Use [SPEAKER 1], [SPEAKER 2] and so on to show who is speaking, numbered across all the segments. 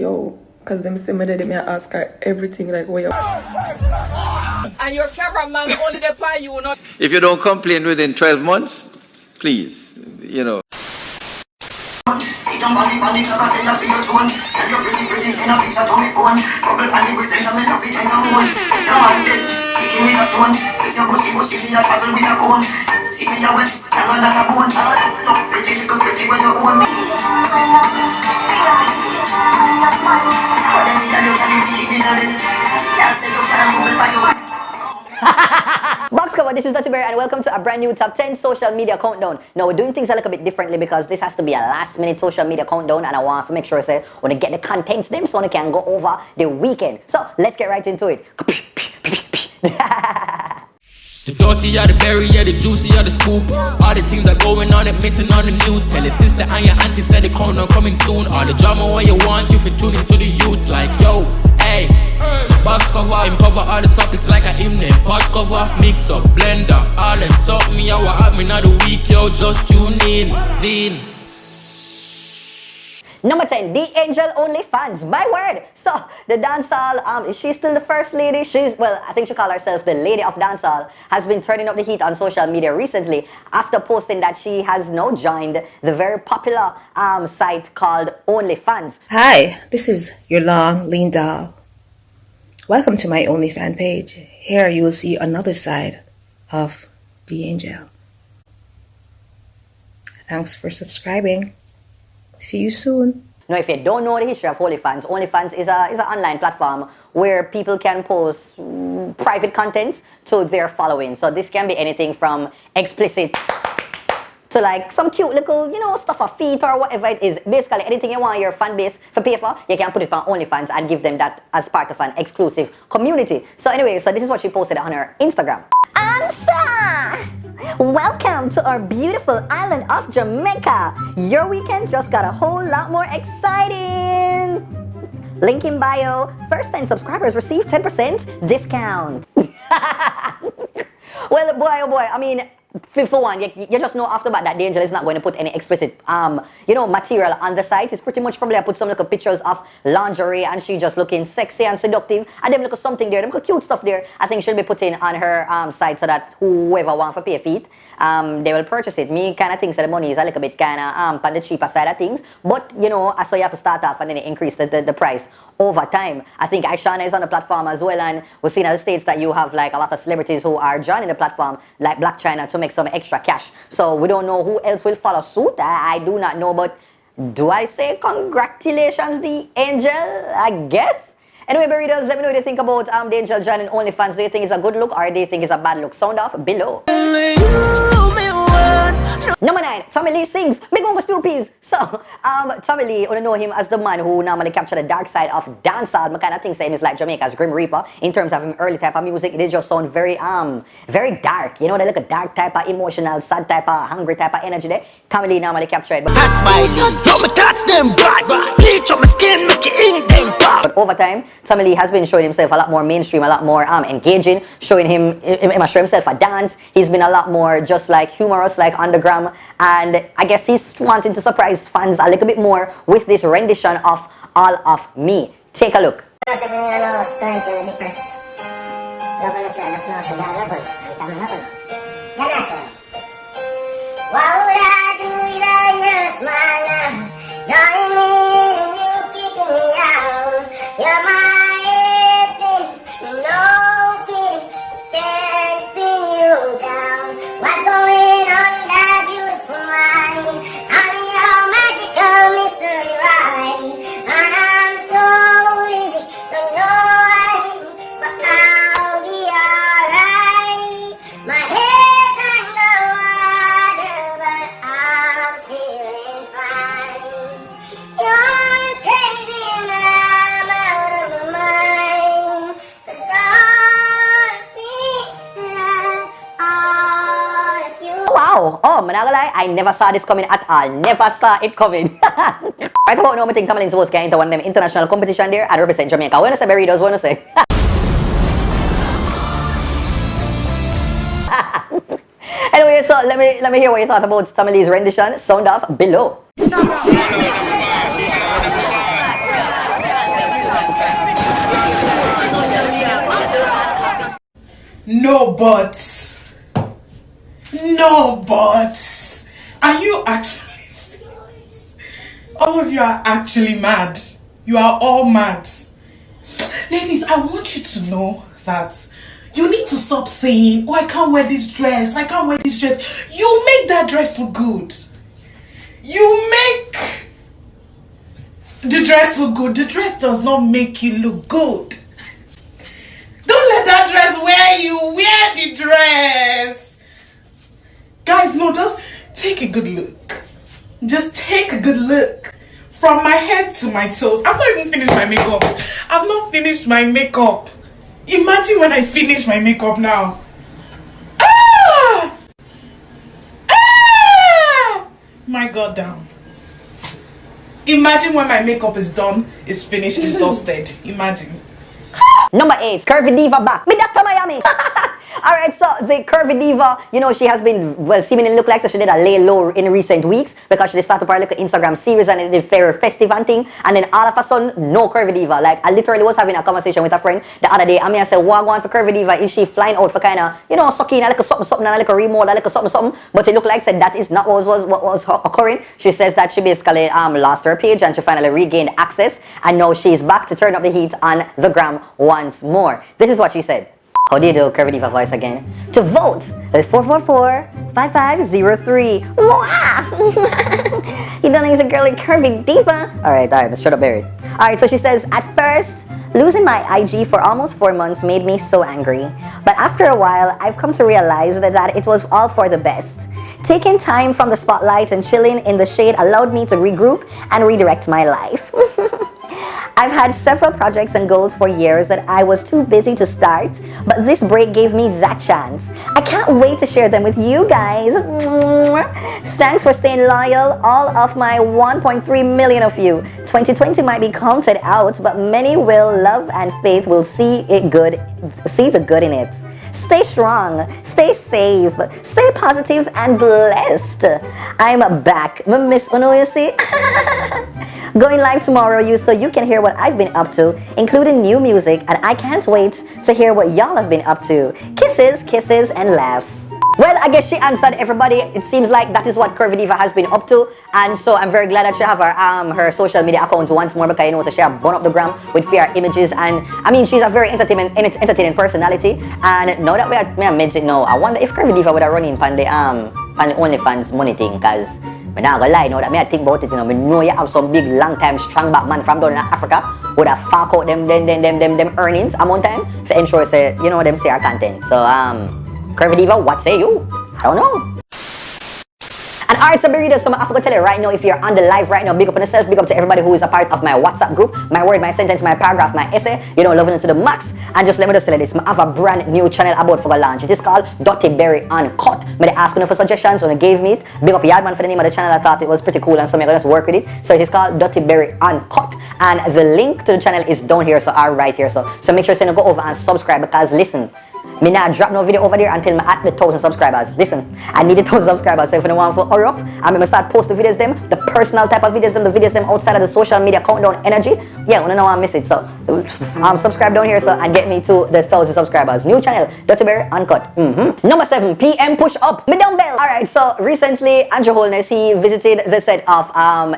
[SPEAKER 1] yo, because them say me that they may ask her everything like where you.
[SPEAKER 2] And your cameraman only there for you, not.
[SPEAKER 3] If you don't complain within 12 months, please, you know.
[SPEAKER 4] Box cover, this is DuttyBerry and welcome to a brand new top 10 social media countdown. Now we're doing things a little bit differently because this has to be a last minute social media countdown and I want to make sure I want to get the contents them so I can go over the weekend. So let's get right into it.
[SPEAKER 5] The dirty are the berry, yeah, the juicy are the scoop. All the things are going on and missing on the news. Tell your sister and your auntie said the countdown coming soon. All the drama what you want, you fit tune into the youth. Like, yo, hey, box cover, cover all the topics like a hymn. Pot cover, mix up, blender, all them sort me out what happening of the week, yo, just tune in, scene.
[SPEAKER 4] Number 10, the Angel OnlyFans. My word! So, the dancehall, is she still the first lady? I think she called herself the Lady of Dancehall, has been turning up the heat on social media recently after posting that she has now joined the very popular site called OnlyFans.
[SPEAKER 6] Hi, this is your long, lean doll. Welcome to my OnlyFans page. Here you will see another side of the Angel. Thanks for subscribing. See you soon.
[SPEAKER 4] Now, if you don't know the history of OnlyFans, OnlyFans is an online platform where people can post private content to their following. So this can be anything from explicit to like some cute little, stuff of feet or whatever it is. Basically, anything you want your fan base for pay for, you can put it on OnlyFans and give them that as part of an exclusive community. So anyway, this is what she posted on her Instagram. Answer! Welcome to our beautiful island of Jamaica. Your weekend just got a whole lot more exciting. Link in bio. First 10 subscribers receive 10% discount. Well, boy, oh boy, I mean, for one, you just know after that the Angel is not going to put any explicit, material on the site. It's pretty much probably I put some little pictures of lingerie and she just looking sexy and seductive. And them look something there, them look cute stuff there. I think she'll be putting on her site so that whoever wants to pay feet, they will purchase it. Me kind of think that the money is a little bit kind of on the cheaper side of things. But, so you have to start off and then increase the price over time. I think Aishana is on the platform as well, and we've seen in the States that you have like a lot of celebrities who are joining the platform like Black China to make some extra cash. So we don't know who else will follow suit. I do not know, but do I say congratulations the Angel? I guess. Anyway, burritos, let me know what you think about the Angel joining OnlyFans. Do you think it's a good look or do you think it's a bad look? Sound off below. Number 9, Tommy Lee sings Big Uncle Stoopies. So, Tommy Lee, I know him as the man who normally captured the dark side of dancehall. I kind of think same is like Jamaica's Grim Reaper in terms of him early type of music. It just sound very dark. They look a dark type of emotional, sad type of hungry type of energy there. Tommy Lee normally captured. But
[SPEAKER 7] that's my lead. Yo, me touch them bad. Bleach on my skin, make it ink them bad.
[SPEAKER 4] But over time, Tommy Lee has been showing himself a lot more mainstream, a lot more engaging, showing himself a dance. He's been a lot more just like humorous, like on the gram, and I guess he's wanting to surprise fans a little bit more with this rendition of All of Me. Take a look. Wow! Oh, I'm not gonna lie, I never saw this coming at all. Never saw it coming. Right about now, I think Tamalin supposed to get into one of them international competition there and represent Jamaica. What do you say, Barry? Does what do you say? Anyway, so let me hear what you thought about Tamal's rendition. Sound off below.
[SPEAKER 8] No buts. No buts. Are you actually serious? All of you are actually mad. You are all mad. Ladies, I want you to know that you need to stop saying, oh, I can't wear this dress. I can't wear this dress. You make that dress look good. You make the dress look good. The dress does not make you look good. Don't let that dress wear you. Wear the dress. Guys, no, just take a good look. Just take a good look. From my head to my toes. I've not even finished my makeup. I've not finished my makeup. Imagine when I finish my makeup now. Ah! Ah! My God, down. Imagine when my makeup is done, is finished, is dusted. Imagine.
[SPEAKER 4] Number 8, Curvy Diva back. Me Dr. Miami. Alright, so the Curvy Diva, you know, she has been, well, seemingly look like so she did a lay low in recent weeks because she started her little Instagram series and it did very festive and thing. And then all of a sudden, no Curvy Diva. Like, I literally was having a conversation with a friend the other day. I mean, I said, what going for Curvy Diva? Is she flying out for kind of, you know, sucking a little something and a little remote, a little something? But it looked like said that is not what was occurring. She says that she basically lost her page and she finally regained access. And now she's back to turn up the heat on the gram once more. This is what she said. How do you do Curvy Diva voice again? To vote, it's 444-5503. You don't know he's a girly Curvy Diva? Alright, shut up, Barry. Alright, so she says, at first, losing my IG for almost 4 months made me so angry. But after a while, I've come to realize that it was all for the best. Taking time from the spotlight and chilling in the shade allowed me to regroup and redirect my life. I've had several projects and goals for years that I was too busy to start, but this break gave me that chance. I can't wait to share them with you guys. Thanks for staying loyal, all of my 1.3 million of you. 2020 might be counted out, but many will. Love and faith will see the good in it. Stay strong, stay safe, stay positive and blessed. I'm back. Miss Uno, you see? Going live tomorrow, so you can hear what I've been up to, including new music, and I can't wait to hear what y'all have been up to. Kisses, kisses, and laughs. Well, I guess she answered everybody. It seems like that is what Curvy Diva has been up to, and so I'm very glad that she have her social media account once more because you know so she have burn up the gram with fair images, and I mean she's a very entertaining personality. And now that we are made it now, I wonder if Curvy Diva would have run in on the OnlyFans money thing, cause I'm not gonna lie, now that I think about it, you know you have some big long time strong back man from down in Africa would have fuck out them earnings amount time to ensure say you know them see our content. So Curvy Diva, what say you? I don't know. And alright, so readers, so I forgot to tell you right now, if you're on the live right now, big up on yourself, big up to everybody who is a part of my WhatsApp group, my word, my sentence, my paragraph, my essay, you know, loving it to the max. And just let me just tell you this, I have a brand new channel about for the launch. It is called Duttyberry Uncut. May they ask you for suggestions when you gave me it. Big up Yardman for the name of the channel. I thought it was pretty cool and so I'm gonna just work with it. So it is called Duttyberry Uncut. And the link to the channel is down here, so right here. So make sure you go over and subscribe because listen, me not drop no video over there until I'm at the 1,000 subscribers. Listen, I need the 1,000 subscribers. So if you want to hurry up, I'm gonna start posting videos them, the personal type of videos them, the videos them outside of the social media countdown energy. Yeah, I don't know I miss it. So subscribe down here so and get me to the 1,000 subscribers. New channel, Duttyberry Uncut. Number 7, PM push up. Me dumbbell. Alright, so recently Andrew Holness, he visited the set of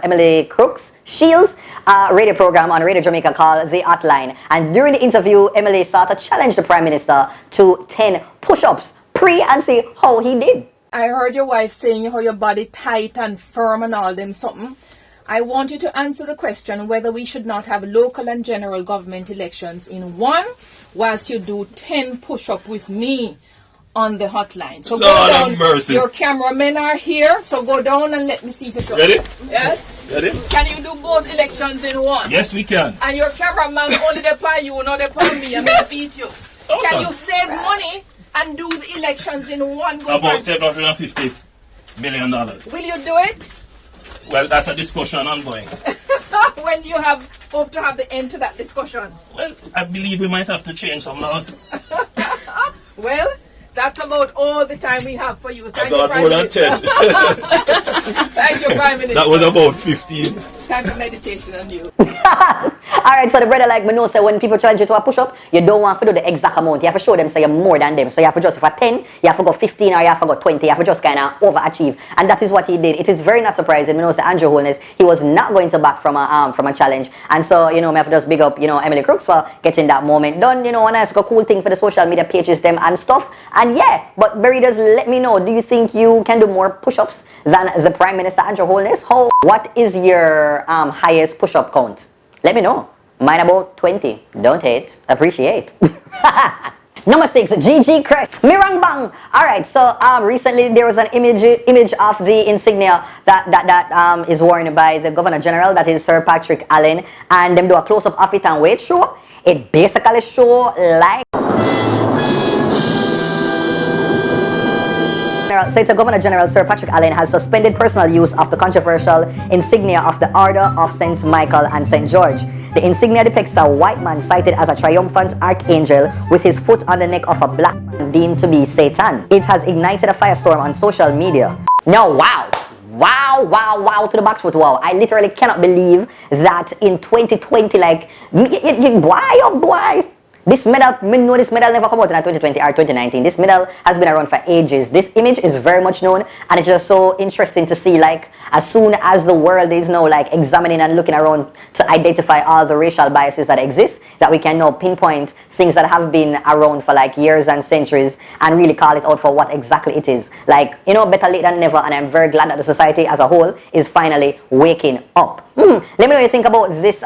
[SPEAKER 4] Emily Crooks Shields radio program on Radio Jamaica called The Hotline, and during the interview Emily sought to challenge the Prime Minister to 10 push-ups and see how he did.
[SPEAKER 2] I heard your wife saying how your body tight and firm and all them something. I want you to answer the question whether we should not have local and general government elections in one whilst you do 10 push-up with me on the hotline. So go down. Mercy. Your cameramen are here, so go down and let me see if you're
[SPEAKER 9] ready.
[SPEAKER 2] Yes.
[SPEAKER 9] Ready?
[SPEAKER 2] Can you do both elections in one?
[SPEAKER 9] Yes, we can.
[SPEAKER 2] And your cameraman only depend you, not depend me. I'm gonna beat you. Awesome. Can you save money and do the elections in one go?
[SPEAKER 9] About $750 million.
[SPEAKER 2] Will you do it?
[SPEAKER 9] Well, that's a discussion ongoing.
[SPEAKER 2] When do you hope to have the end to that discussion?
[SPEAKER 9] Well, I believe we might have to change some laws.
[SPEAKER 2] Well, that's about all the time we have for you. Thank
[SPEAKER 9] I got more than 10.
[SPEAKER 2] Thank you, Prime Minister.
[SPEAKER 9] That was about 15.
[SPEAKER 2] time for meditation on you.
[SPEAKER 4] Alright, so the brother like me know say when people challenge you to a push-up, you don't want to do the exact amount. You have to show them say you're more than them. So you have to just, for 10, you have to go 15 or you have to go 20. You have to just kind of overachieve. And that is what he did. It is very not surprising. Me know say Andrew Holness, he was not going to back from a challenge. And so, you know, me have to just big up, you know, Emily Crooks for getting that moment done. You know, a nice cool thing for the social media pages them and stuff. And yeah, but Berry does let me know, do you think you can do more push-ups than the Prime Minister Andrew Holness? What is your highest push-up count? Let me know. Mine about 20. Don't hate. Appreciate. Number 6, Gigi Crest. Mirang Bang. Alright, so recently there was an image of the insignia that is worn by the Governor General, that is Sir Patrick Allen, and them do a close-up of it and wait show. It basically show like... So it's a Governor General, Sir Patrick Allen, has suspended personal use of the controversial insignia of the Order of St. Michael and St. George. The insignia depicts a white man cited as a triumphant archangel with his foot on the neck of a black man deemed to be Satan. It has ignited a firestorm on social media. Now, wow to the box foot, wow. I literally cannot believe that in 2020, like, boy. This medal, me know this medal never come out in 2020 or 2019. This medal has been around for ages. This image is very much known, and it's just so interesting to see, like, as soon as the world is now like examining and looking around to identify all the racial biases that exist, that we can now pinpoint things that have been around for like years and centuries and really call it out for what exactly it is. Like, you know, better late than never, and I'm very glad that the society as a whole is finally waking up. Let me know what you think about this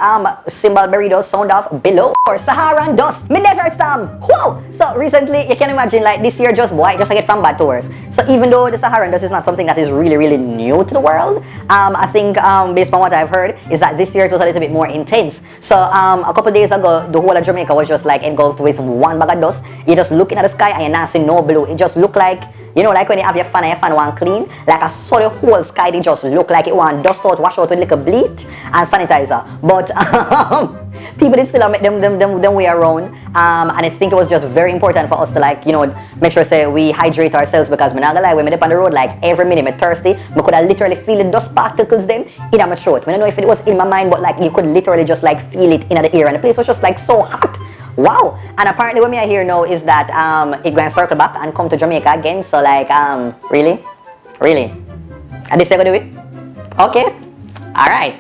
[SPEAKER 4] symbol Berry does sound off below. Or Saharan dust, mid-desert storm. Wow! So recently, you can imagine like this year just like get from bad to worse. So even though the Saharan dust is not something that is really new to the world, I think based on what I've heard is that this year it was a little bit more intense. So a couple days ago, the whole of Jamaica was just like engulfed with one bag of dust. You're just looking at the sky and you're not seeing no blue. It just looked like, you know, like when you have your fan and your fan want clean, like I saw the whole sky, they just look like it want dust out, wash out with like a bleach and sanitizer. But people did still make them way around, and I think it was just very important for us to, like, you know, make sure say we hydrate ourselves, because we're not gonna lie, when we up on the road like every minute I'm thirsty, I could have literally feel the dust particles them in my throat. I don't know if it was in my mind, but like you could literally just like feel it in the air, and the place was just like so hot. Wow! And apparently what me I hear now is that it going to circle back and come to Jamaica again. So like really? And this year gonna do it? Okay. Alright.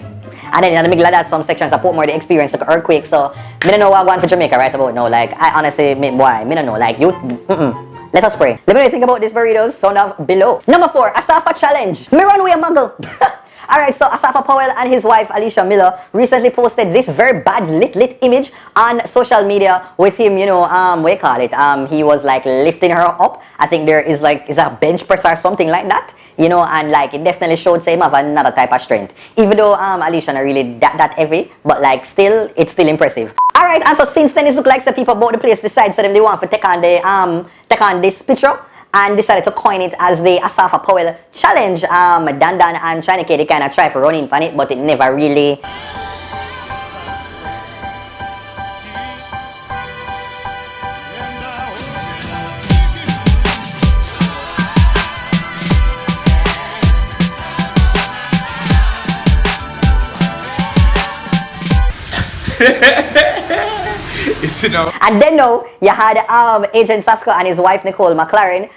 [SPEAKER 4] And then in the middle of that, some sections I put more the experience like earthquake. So me don't know what I'm going for Jamaica right about now. Like I honestly, me don't know. Like you let us pray. Let me know what you think about this burritos. Sound off below. Number 4, Asafa challenge. Me run away muggle. Alright, so Asafa Powell and his wife Alicia Miller recently posted this very bad lit image on social media with him, you know, what you call it? He was like lifting her up. I think there is like, is a bench press or something like that, you know, and like it definitely showed him have another type of strength. Even though Alicia not really that heavy, but like still, it's still impressive. Alright, and so since then it looks like the people about the place decide that they want to take on this picture, and decided to coin it as the Asafa Powell challenge. Dan and China K, they kind of tried for running on it, but it never really... And then now you had Agent Sasko and his wife Nicole McLaren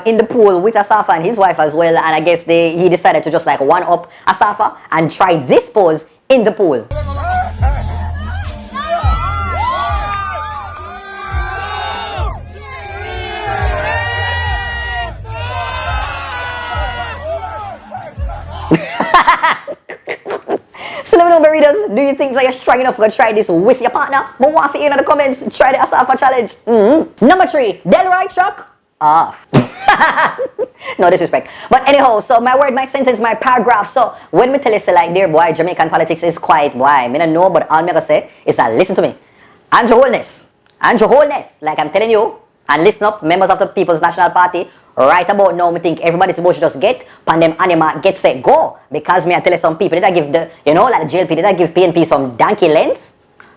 [SPEAKER 4] in the pool with Asafa and his wife as well, and I guess he decided to just like one up Asafa and try this pose in the pool. So let me know, Burritos, do you think that you're strong enough to try this with your partner? I want to hear in the comments, try the Asafa challenge. Number 3, Delroy Chuck off. No disrespect. But anyhow, so my word, my sentence, my paragraph. So when we tell you, say like, dear boy, Jamaican politics is quite why. I don't know, but all I'm going to say is that listen to me. Andrew Holness, like I'm telling you, and listen up, members of the People's National Party, right about now, I think everybody's supposed to just get pandem anima, get set, go. Because me I tell you some people, did I give the, you know, like the JLP, did I give PNP some donkey lens?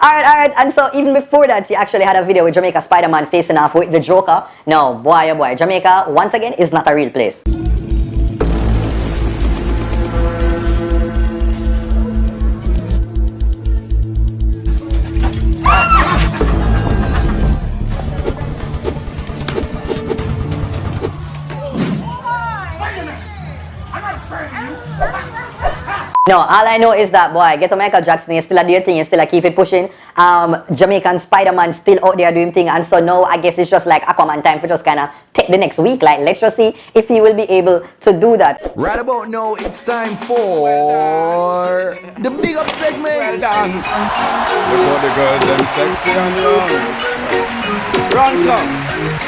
[SPEAKER 4] Alright, and so even before that, he actually had a video with Jamaica Spider-Man facing off with the Joker. No, boy, oh boy, Jamaica, once again, is not a real place. No, all I know is that, boy, get to Michael Jackson, he's still a dear thing, he's still a keep it pushing. Jamaican Spider-Man still out there doing thing, and so now I guess it's just like Aquaman time for just kind of take the next week. Like, let's just see if he will be able to do that.
[SPEAKER 10] Right about now, it's time for the big up segment. Well done. Look how the girls, them sexy and young. Run along,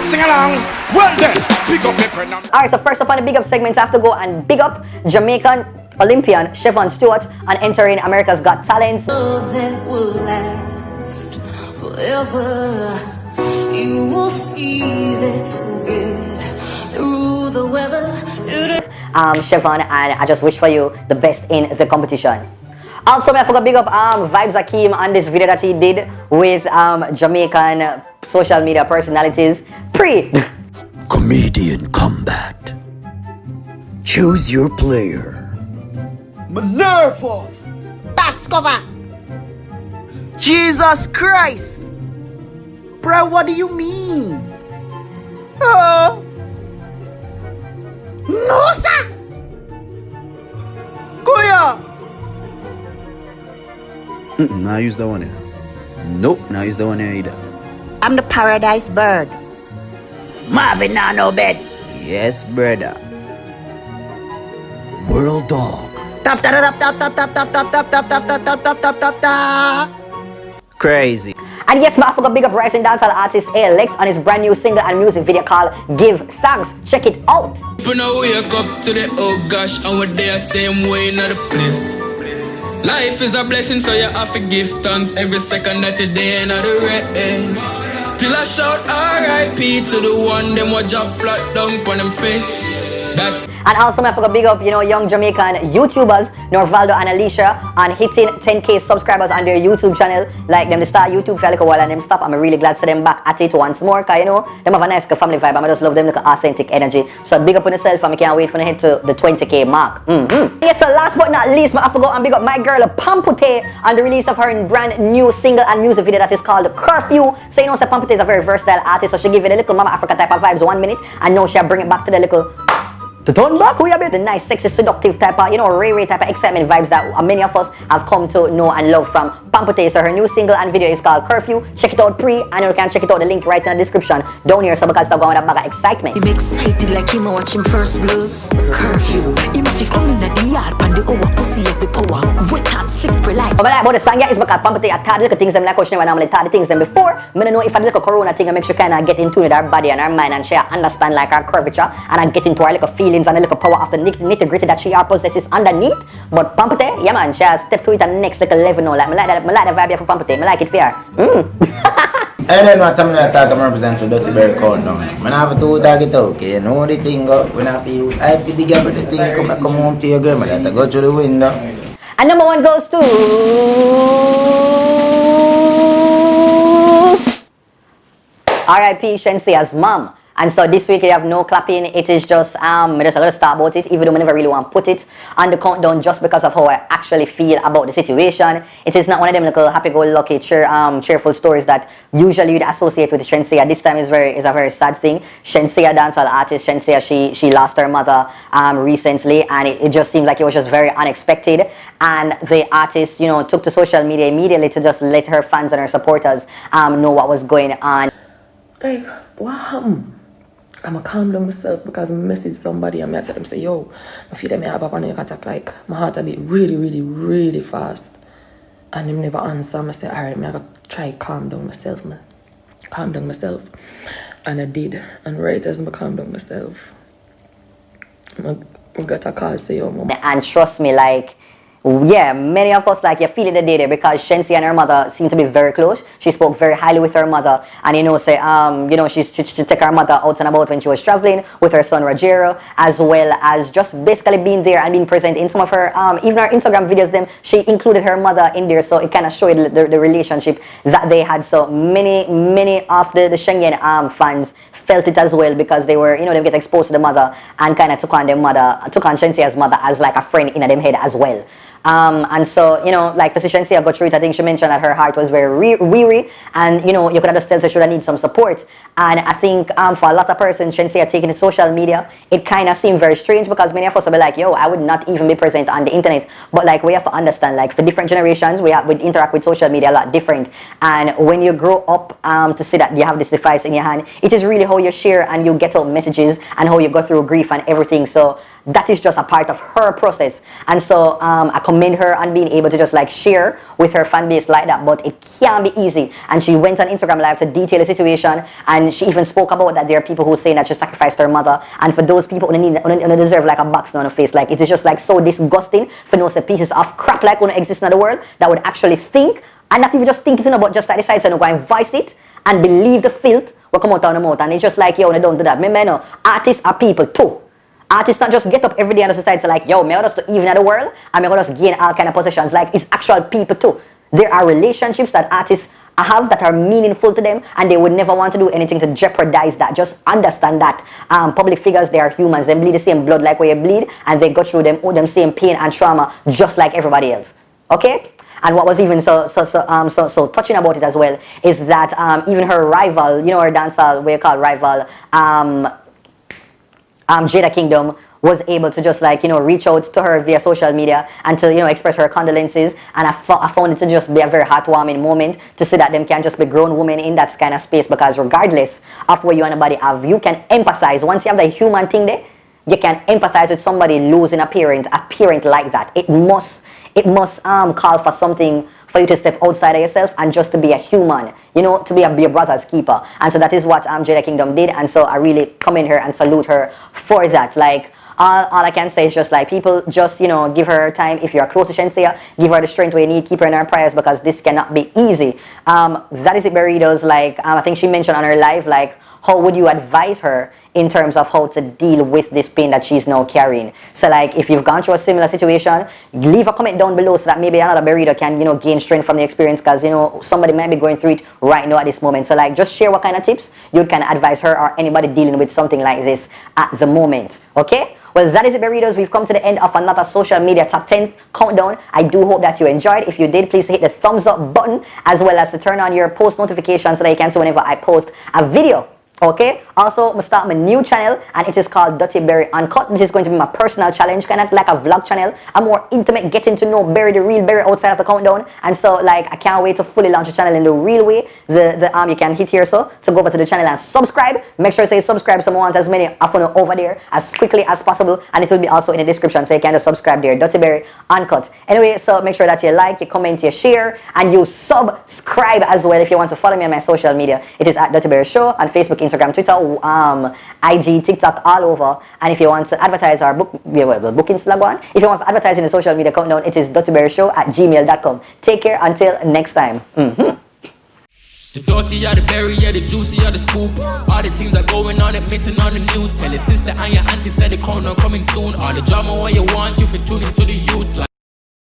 [SPEAKER 10] sing along. Well then, pick up your friend.
[SPEAKER 4] Alright, so first up on the big up segments, I have to go and big up Jamaican Olympian Chevon Stewart on entering America's Got Talent.
[SPEAKER 11] That will last forever. You will see that you'll get through the weather.
[SPEAKER 4] Chevon, and I just wish for you the best in the competition. Also, I forgot big up Vibes Akeem on this video that he did with Jamaican social media personalities.
[SPEAKER 7] Comedian combat. Choose your player.
[SPEAKER 10] My nerve off.
[SPEAKER 12] Box cover. Jesus Christ. Bro, what do you mean? No, sir. Goya.
[SPEAKER 13] Nah, use the one here. Nope, nah, use the one here either.
[SPEAKER 12] I'm the paradise bird.
[SPEAKER 7] Marvin now no bed.
[SPEAKER 13] Yes, brother.
[SPEAKER 7] World dog.
[SPEAKER 12] Tap tap tap tap tap tap tap tap tap tap tap tap tap tap tap tap.
[SPEAKER 13] Crazy.
[SPEAKER 4] And yes, I forgot big up rising dancehall artist Alex on his brand new single and music video called Give Thanks. Check it out.
[SPEAKER 5] People now wake up to the oh gosh, and we're there same way in the place. Life is a blessing, so you have to give thanks every second that you're there in the race. Still I shout R.I.P. to the one them what jump flat down on them face.
[SPEAKER 4] And also, I forgot big up, young Jamaican YouTubers, Norvaldo and Alicia, on hitting 10k subscribers on their YouTube channel. Like, them to start YouTube for like a while and them stop. I'm really glad to see them back at it once more, cause them have a nice family vibe. I just love them, authentic energy. So big up on yourself, and I can't wait for them to hit to the 20k mark. Yes, so last but not least, I forgot and big up my girl Pampute on the release of her brand new single and music video that is called Curfew. So so Pampute is a very versatile artist, so she give it a little Mama Africa type of vibes 1 minute, and now she'll bring it back to the little the turn back, who you bit? The nice, sexy, seductive type of, Ray type of excitement vibes that many of us have come to know and love from Pampute. So her new single and video is called Curfew. Check it out and you can check it out, the link right in the description down here, so because it's going to bag of excitement.
[SPEAKER 11] I'm excited like him watching First Blues. Curfew. Him if he come in the yard and the over pussy of the power. We can't sleep like.
[SPEAKER 4] But like about the song, yeah, is because Pampute I thought the little things them like how she normally thought the things them before. I don't know if I little corona thing makes you kind of get in tune with her body and her mind, and she understand like her curvature and I get into her little feelings and the little power of the nitty-gritty that she possesses underneath. But Pampute, yeah man, she has stepped to it at the next little level now. Like, I like the vibe here for Pampute. I like it for her.
[SPEAKER 14] And then what I'm not talking represent for Duttyberryshow now. I have to talk it out, okay? You know the thing go, when I feel I feel the gap, the thing come home to your girl, I have to go through the window.
[SPEAKER 4] And number one goes to R.I.P. Shensea's mom. And so this week we have no clapping. It is just I'm just going to start about it, even though I never really want to put it on the countdown just because of how I actually feel about the situation. It is not one of them little happy-go-lucky, cheerful stories that usually you'd associate with Shenseea. This time is a very sad thing. Shenseea, dancehall artist Shenseea, she lost her mother recently, and it just seemed like it was just very unexpected. And the artist, took to social media immediately to just let her fans and her supporters know what was going on.
[SPEAKER 1] Like, what happened? I'm gonna calm down myself because I message somebody and I tell them, say, yo, I feel that I have a panic attack, like my heart a beat really, really, really fast. And them never answer. I say, alright, I gotta try calm down myself, man. Calm down myself. And I did. And right as I calm down myself, I got a call say, yo, mom.
[SPEAKER 4] And trust me, like, yeah, many of us like you feel it the day there because Shenseea and her mother seem to be very close. She spoke very highly with her mother, and she took her mother out and about when she was traveling with her son Rogero, as well as just basically being there and being present in some of her even her Instagram videos. Them she included her mother in there, so it kind of showed the relationship that they had. So many of the Shengen fans felt it as well because they were, they get exposed to the mother and kind of took on Shenseea's mother as like a friend in them head as well. And so, like the Shenseea got through it. I think she mentioned that her heart was very weary, and you could understand that she would need some support. And I think for a lot of persons, Shenseea taking to social media, it kind of seemed very strange because many of us will be like, yo, I would not even be present on the internet. But like we have to understand, like for different generations, we interact with social media a lot different. And when you grow up to see that you have this device in your hand, it is really how you share and you get out messages and how you go through grief and everything. So that is just a part of her process. And so I commend her on being able to just like share with her fan base like that, but it can't be easy. And she went on Instagram Live to detail the situation, and she even spoke about that there are people who say that she sacrificed her mother, and for those people who deserve like a box on the face, like it is just like so disgusting for no pieces of crap like who exist in the world that would actually think, and not even just think it about just like decide to go and voice it and believe the filth will come out on the mouth. And it's just like, yo, they don't do that. Remember, no, artists are people too. Artists not just get up every day and decide to like, yo, me just to even at the world and me just gain all kind of positions. Like, it's actual people too. There are relationships that artists have that are meaningful to them, and they would never want to do anything to jeopardize that. Just understand that public figures, they are humans. They bleed the same blood like where you bleed, and they go through them same pain and trauma just like everybody else. Okay? And what was even so touching about it as well is that even her rival, her dancer, we call rival, Jada Kingdom, was able to just like, reach out to her via social media and to, express her condolences. And I found it to just be a very heartwarming moment to see that them can just be grown women in that kind of space, because regardless of where you and body have, you can empathize. Once you have the human thing there, you can empathize with somebody losing a parent like that. It must call for something for you to step outside of yourself and just to be a human, to be your brother's keeper. And so that is what Jada Kingdom did. And so I really commend her and salute her for that. Like, all I can say is just like, people just, give her time. If you're close to Shenseea, give her the strength we need, keep her in our prayers, because this cannot be easy. That is it, Burritos. Like, I think she mentioned on her live, like, how would you advise her in terms of how to deal with this pain that she's now carrying? So like, if you've gone through a similar situation, leave a comment down below so that maybe another burrito can, gain strength from the experience, because, somebody might be going through it right now at this moment. So like, just share what kind of tips you'd kind of advise her or anybody dealing with something like this at the moment. Okay? Well, that is it, Burritos. We've come to the end of another social media top 10 countdown. I do hope that you enjoyed. If you did, please hit the thumbs up button, as well as to turn on your post notifications so that you can see whenever I post a video. Okay, also I'm gonna start my new channel, and it is called Dutty Berry Uncut. This is going to be my personal challenge, kind of like a vlog channel, a more intimate getting to know Berry, the real Berry outside of the countdown. And so like, I can't wait to fully launch the channel in the real way. You can hit here so to go over to the channel and subscribe. Make sure you say subscribe so I want as many of you over there as quickly as possible, and it will be also in the description, so you can just subscribe there. Dutty Berry Uncut. Anyway, so make sure that you like, you comment, you share, and you subscribe as well. If you want to follow me on my social media, it is at TheDuttyBerryShow on Facebook, Instagram, Twitter, IG, TikTok, all over. And if you want to advertise our bookings log on, if you want to advertise in the social media countdown, it is DuttyBerryShow@gmail.com. Take care until next time.
[SPEAKER 5] The dirty or the berry, yeah, the juicy or the scoop. All the things that going on, it missing on the news. Tell your sister and your auntie said the countdown coming soon. All the drama what you want, you for tuning to the